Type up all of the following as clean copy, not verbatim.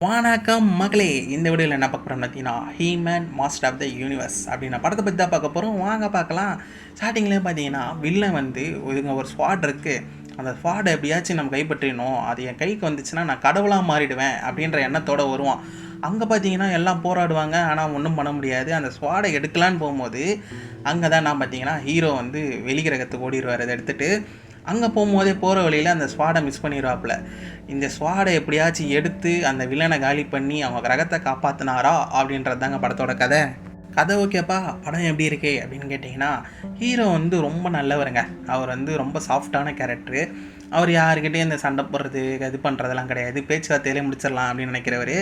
வணக்கம் மகளே. இந்த வீடியோவில் என்ன பார்க்க போகிறோம் பார்த்தீங்கன்னா, He Man master of the universe அப்படின்னா படத்தை பற்றி தான் பார்க்க போகிறோம். வாங்க பார்க்கலாம். ஸ்டார்டிங்லேயே பார்த்தீங்கன்னா வில்லன் வந்து இதுங்க ஒரு ஸ்வாட் இருக்குது, அந்த ஸ்வாடை எப்படியாச்சும் நம்ம கைப்பற்றிடணும், அது என் கைக்கு வந்துச்சுன்னா நான் கடவுளாக மாறிடுவேன் அப்படின்ற எண்ணத்தோடு வருவான். அங்கே பார்த்தீங்கன்னா எல்லாம் போராடுவாங்க, ஆனால் ஒன்றும் பண்ண முடியாது. அந்த ஸ்வாடை எடுக்கலான்னு போகும்போது அங்கே தான் நான் பார்த்தீங்கன்னா ஹீரோ வந்து வெளிகிரகத்துக்கு ஓடிடுவார். அதை எடுத்துகிட்டு அங்கே போகும்போதே போகிற வழியில் அந்த ஸ்வாடை மிஸ் பண்ணிடுவாப்புல. இந்த ஸ்வாடை எப்படியாச்சும் எடுத்து அந்த வில்லனை காலி பண்ணி அவங்க கிரகத்தை காப்பாற்றினாரா அப்படின்றது தாங்க படத்தோட கதை. ஓகேப்பா, படம் எப்படி இருக்கே அப்படின்னு கேட்டிங்கன்னா, ஹீரோ வந்து ரொம்ப நல்லவருங்க. அவர் வந்து ரொம்ப சாஃப்டான கேரக்டரு. அவர் யாருக்கிட்டே இந்த சண்டை போடுறது இது பண்ணுறதெல்லாம் கிடையாது, பேச்சுவார்த்தையிலே முடிச்சிடலாம் அப்படின்னு நினைக்கிறவர்.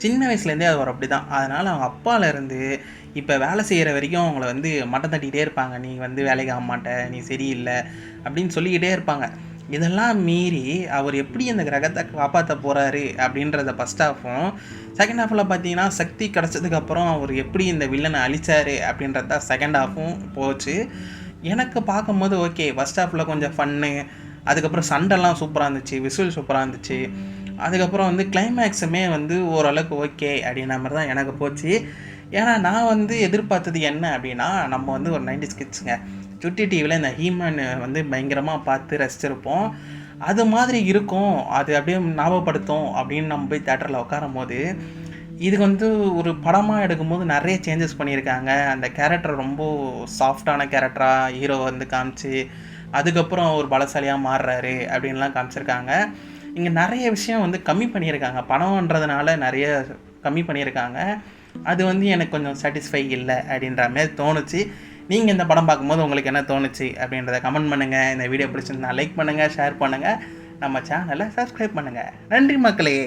சின்ன வயசுலேருந்தே அவர் அப்படி தான். அதனால் அவங்க அப்பாலேருந்து இப்போ வேலை செய்கிற வரைக்கும் அவங்கள வந்து மட்டம் தட்டிக்கிட்டே இருப்பாங்க. நீ வந்து வேலைக்கு ஆக மாட்ட, நீ சரியில்லை அப்படின்னு சொல்லிக்கிட்டே இருப்பாங்க. இதெல்லாம் மீறி அவர் எப்படி அந்த கிரகத்தை காப்பாற்ற போகிறாரு அப்படின்றத ஃபஸ்ட் ஹாஃபும், செகண்ட் ஹாஃபில் பார்த்தீங்கன்னா சக்தி கிடச்சதுக்கப்புறம் அவர் எப்படி இந்த வில்லனை அழித்தார் அப்படின்றது தான் செகண்ட் ஹாஃபும் போச்சு. எனக்கு பார்க்கும்போது ஓகே, ஃபஸ்ட் ஹாஃபில் கொஞ்சம் ஃபன்னு, அதுக்கப்புறம் சண்டெல்லாம் சூப்பராக இருந்துச்சு, விசுவல் சூப்பராக இருந்துச்சு. அதுக்கப்புறம் வந்து கிளைமேக்ஸுமே வந்து ஓரளவுக்கு ஓகே அப்படின்ற மாதிரி தான் எனக்கு போச்சு. ஏன்னா நான் வந்து எதிர்பார்த்தது என்ன அப்படின்னா, நம்ம வந்து ஒரு 90s கிட்ஸுங்க, சுட்டி டிவியில் இந்த ஹீமேன் வந்து பயங்கரமாக பார்த்து ரசிச்சிருப்போம். அது மாதிரி இருக்கும், அது அப்படியே ஞாபகப்படுத்தும் அப்படின்னு நம்ம போய் தேட்டரில் உட்காரும் போது, இதுக்கு வந்து ஒரு படமாக எடுக்கும்போது நிறைய சேஞ்சஸ் பண்ணியிருக்காங்க. அந்த கேரக்டர் ரொம்ப சாஃப்டான கேரக்டராக ஹீரோ வந்து காமிச்சு, அதுக்கப்புறம் ஒரு பலசாலியாக மாறுறாரு அப்படின்லாம் காமிச்சிருக்காங்க. இங்கே நிறைய விஷயம் வந்து கம்மி பண்ணியிருக்காங்க, பணம்ன்றதுனால நிறைய கம்மி பண்ணியிருக்காங்க. அது வந்து எனக்கு கொஞ்சம் சாட்டிஸ்ஃபை இல்லை அப்படின்ற மாதிரி தோணுச்சு. நீங்கள் இந்த படம் பார்க்கும்போது உங்களுக்கு என்ன தோணுச்சு அப்படின்றத கமெண்ட் பண்ணுங்கள். இந்த வீடியோ பிடிச்சிருந்தா லைக் பண்ணுங்கள், ஷேர் பண்ணுங்கள், நம்ம சேனலை சப்ஸ்கிரைப் பண்ணுங்கள். நன்றி மக்களே.